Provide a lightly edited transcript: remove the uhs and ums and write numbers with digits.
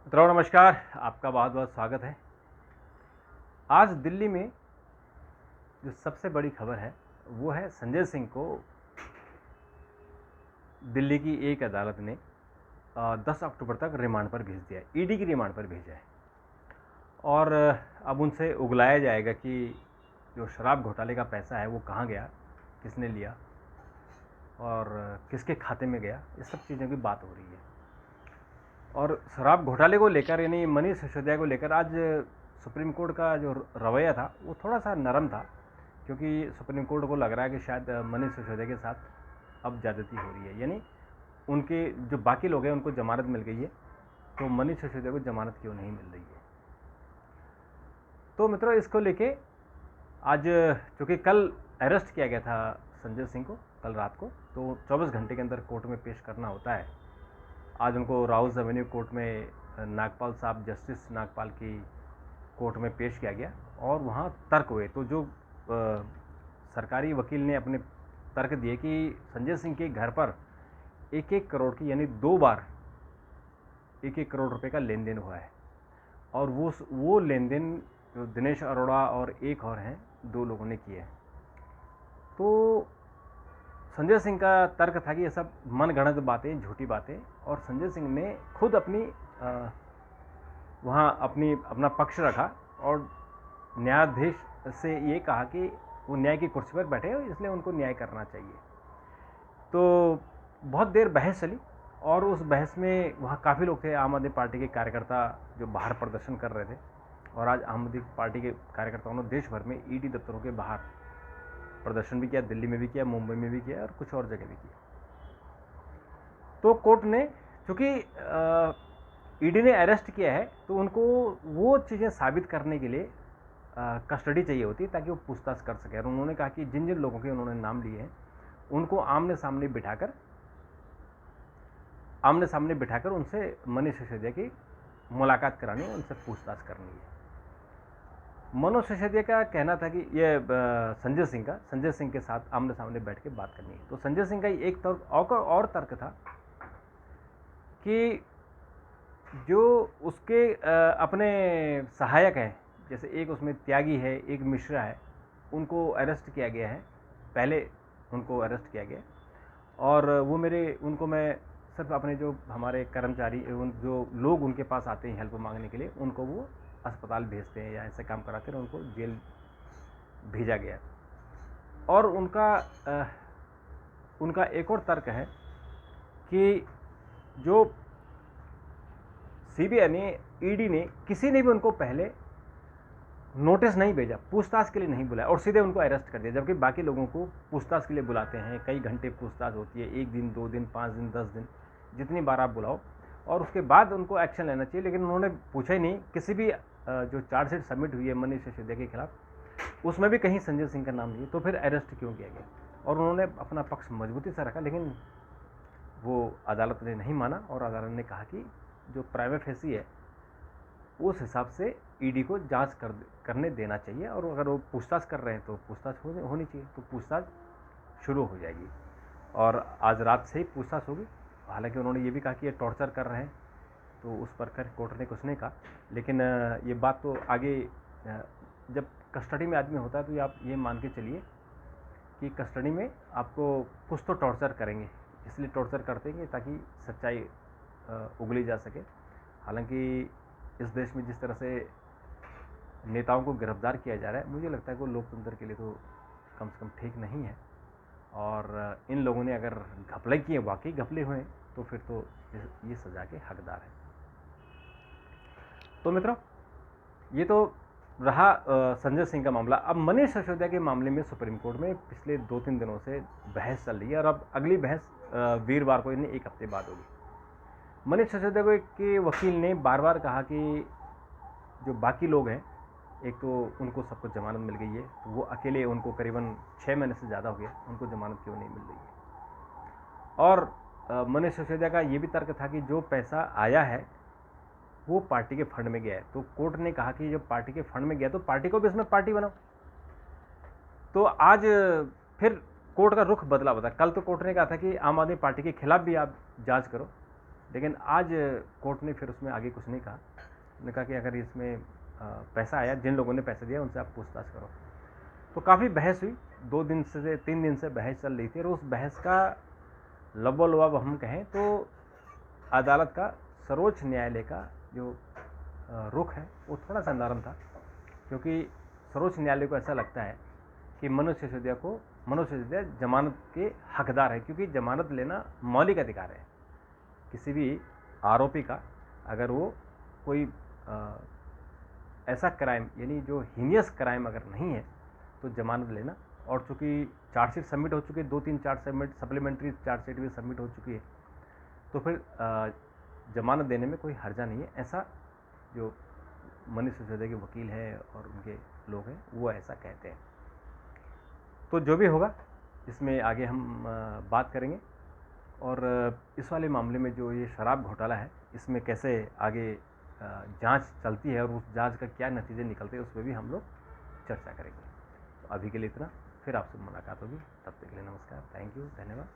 मित्रों नमस्कार, आपका बहुत बहुत स्वागत है। आज दिल्ली में जो सबसे बड़ी खबर है वो है संजय सिंह को दिल्ली की एक अदालत ने 10 अक्टूबर तक रिमांड पर भेज दिया है, ईडी की रिमांड पर भेजा है। और अब उनसे उगलाया जाएगा कि जो शराब घोटाले का पैसा है वो कहाँ गया, किसने लिया और किसके खाते में गया, ये सब चीज़ों की बात हो रही है। और शराब घोटाले को लेकर यानी मनीष सिसोदिया को लेकर आज सुप्रीम कोर्ट का जो रवैया था वो थोड़ा सा नरम था, क्योंकि सुप्रीम कोर्ट को लग रहा है कि शायद मनीष सिसोदिया के साथ अब ज़्यादती हो रही है, यानी उनके जो बाकी लोग हैं उनको जमानत मिल गई है, तो मनीष सिसोदिया को जमानत क्यों नहीं मिल रही है। तो मित्रों इसको लेके आज चूँकि कल अरेस्ट किया गया था संजय सिंह को कल रात को, तो 24 घंटे के अंदर कोर्ट में पेश करना होता है। आज उनको राउस एवेन्यू कोर्ट में नागपाल साहब, जस्टिस नागपाल की कोर्ट में पेश किया गया और वहाँ तर्क हुए। तो जो सरकारी वकील ने अपने तर्क दिए कि संजय सिंह के घर पर 1-1 करोड़ की यानी 2 बार 1-1 करोड़ रुपए का लेन देन हुआ है, और वो लेन देन जो दिनेश अरोड़ा और एक और हैं, 2 लोगों ने किए हैं। तो संजय सिंह का तर्क था कि ये सब मनगढ़ंत बातें, झूठी बातें, और संजय सिंह ने खुद वहाँ अपना पक्ष रखा और न्यायाधीश से ये कहा कि वो न्याय की कुर्सी पर बैठे हैं, इसलिए उनको न्याय करना चाहिए। तो बहुत देर बहस चली और उस बहस में वहाँ काफ़ी लोग थे, आम आदमी पार्टी के कार्यकर्ता जो बाहर प्रदर्शन कर रहे थे। और आज आम आदमी पार्टी के कार्यकर्ताओं ने देश भर में ईडी दफ्तरों के बाहर प्रदर्शन भी किया, दिल्ली में भी किया, मुंबई में भी किया और कुछ और जगह भी किया। तो कोर्ट ने चूँकि ईडी ने अरेस्ट किया है तो उनको वो चीज़ें साबित करने के लिए कस्टडी चाहिए होती है ताकि वो पूछताछ कर सके। और उन्होंने कहा कि जिन जिन लोगों के उन्होंने नाम लिए हैं उनको आमने सामने बिठाकर उनसे मनीष सिसोदिया की मुलाकात करानी है, उनसे पूछताछ करनी है। मनोज सिसोदिया का कहना था कि ये संजय सिंह के साथ आमने सामने बैठ के बात करनी है। तो संजय सिंह का एक तर्क और तर्क था कि जो उसके अपने सहायक हैं, जैसे एक उसमें त्यागी है, एक मिश्रा है, उनको अरेस्ट किया गया है, पहले उनको अरेस्ट किया गया। और वो उनको मैं सिर्फ अपने जो हमारे कर्मचारी, जो लोग उनके पास आते हैं हेल्प मांगने के लिए, उनको वो अस्पताल भेजते हैं या ऐसे काम कराते हैं, उनको जेल भेजा गया। और उनका एक और तर्क है कि जो सीबीआई ने, ईडी ने, किसी ने भी उनको पहले नोटिस नहीं भेजा, पूछताछ के लिए नहीं बुलाया और सीधे उनको अरेस्ट कर दिया, जबकि बाकी लोगों को पूछताछ के लिए बुलाते हैं। कई घंटे पूछताछ होती है, 1 दिन, 2 दिन, 5 दिन, 10 दिन, जितनी बार आप बुलाओ, और उसके बाद उनको एक्शन लेना चाहिए। लेकिन उन्होंने पूछा ही नहीं। किसी भी जो चार्जशीट सबमिट हुई है मनीष सिसोदिया के खिलाफ, उसमें भी कहीं संजय सिंह का नाम नहीं है, तो फिर अरेस्ट क्यों किया गया। और उन्होंने अपना पक्ष मजबूती से रखा, लेकिन वो अदालत ने नहीं माना और अदालत ने कहा कि जो प्राइमा फेसी है उस हिसाब से ईडी को जांच करने देना चाहिए, और अगर वो पूछताछ कर रहे हैं तो पूछताछ होनी चाहिए। तो पूछताछ शुरू हो जाएगी और आज रात से ही पूछताछ होगी। हालांकि उन्होंने ये भी कहा कि ये टॉर्चर कर रहे हैं, तो उस पर खैर कोर्ट ने कुछ नहीं कहा। लेकिन ये बात तो आगे, जब कस्टडी में आदमी होता है तो आप ये मान के चलिए कि कस्टडी में आपको कुछ तो टॉर्चर करेंगे, इसलिए टॉर्चर करते हैं ताकि सच्चाई उगली जा सके। हालांकि इस देश में जिस तरह से नेताओं को गिरफ्तार किया जा रहा है, मुझे लगता है कि लोकतंत्र के लिए तो कम से कम ठीक नहीं है। और इन लोगों ने अगर घपले किए, वाकई घपले हुए, तो फिर तो ये सजा के हकदार है। तो मित्रों, ये तो रहा संजय सिंह का मामला। अब मनीष सिसोदिया के मामले में सुप्रीम कोर्ट में पिछले 2-3 दिनों से बहस चल रही है, और अब अगली बहस वीरवार को, यानी 1 हफ्ते बाद होगी। मनीष सिसोदिया के वकील ने बार बार कहा कि जो बाकी लोग हैं, एक तो उनको सबको जमानत मिल गई है, तो वो अकेले, उनको करीबन 6 महीने से ज़्यादा हो गया, उनको जमानत क्यों नहीं मिल रही है। और मनीष सिसोदिया का ये भी तर्क था कि जो पैसा आया है वो पार्टी के फंड में गया है। तो कोर्ट ने कहा कि जब पार्टी के फंड में गया तो पार्टी को भी इसमें पार्टी बनाओ। तो आज फिर कोर्ट का रुख बदला। कल तो कोर्ट ने कहा था कि आम आदमी पार्टी के खिलाफ भी आप जांच करो, लेकिन आज कोर्ट ने फिर उसमें आगे कुछ नहीं कहा। उन्होंने कहा कि अगर इसमें पैसा आया, जिन लोगों ने पैसा दिया उनसे आप पूछताछ करो। तो काफ़ी बहस हुई, 2 दिन से 3 दिन से बहस चल रही थी, और उस बहस का लबोलबाब हम कहें तो अदालत का, सर्वोच्च न्यायालय का जो रुख है वो थोड़ा सा नरम था, क्योंकि सर्वोच्च न्यायालय को ऐसा लगता है कि मनोज सिसोदिया जमानत के हकदार है, क्योंकि जमानत लेना मौलिक अधिकार है। किसी भी आरोपी का अगर वो कोई ऐसा क्राइम, यानी जो हीनियस क्राइम अगर नहीं है, तो जमानत लेना, और चूँकि चार्जशीट सबमिट हो चुकी है, 2-3 चार्ज सप्लीमेंट्री चार्जशीट भी सबमिट हो चुकी है, तो फिर जमानत देने में कोई हर्जा नहीं है, ऐसा जो मनीष सिसोदिया के वकील हैं और उनके लोग हैं वो ऐसा कहते हैं। तो जो भी होगा इसमें आगे हम बात करेंगे, और इस वाले मामले में जो ये शराब घोटाला है, इसमें कैसे आगे जांच चलती है और उस जांच का क्या नतीजे निकलते हैं, उस पर भी हम लोग चर्चा करेंगे। तो अभी के लिए इतना, फिर आपसे मुलाकात होगी, तब तक के लिए नमस्कार, थैंक यू, धन्यवाद।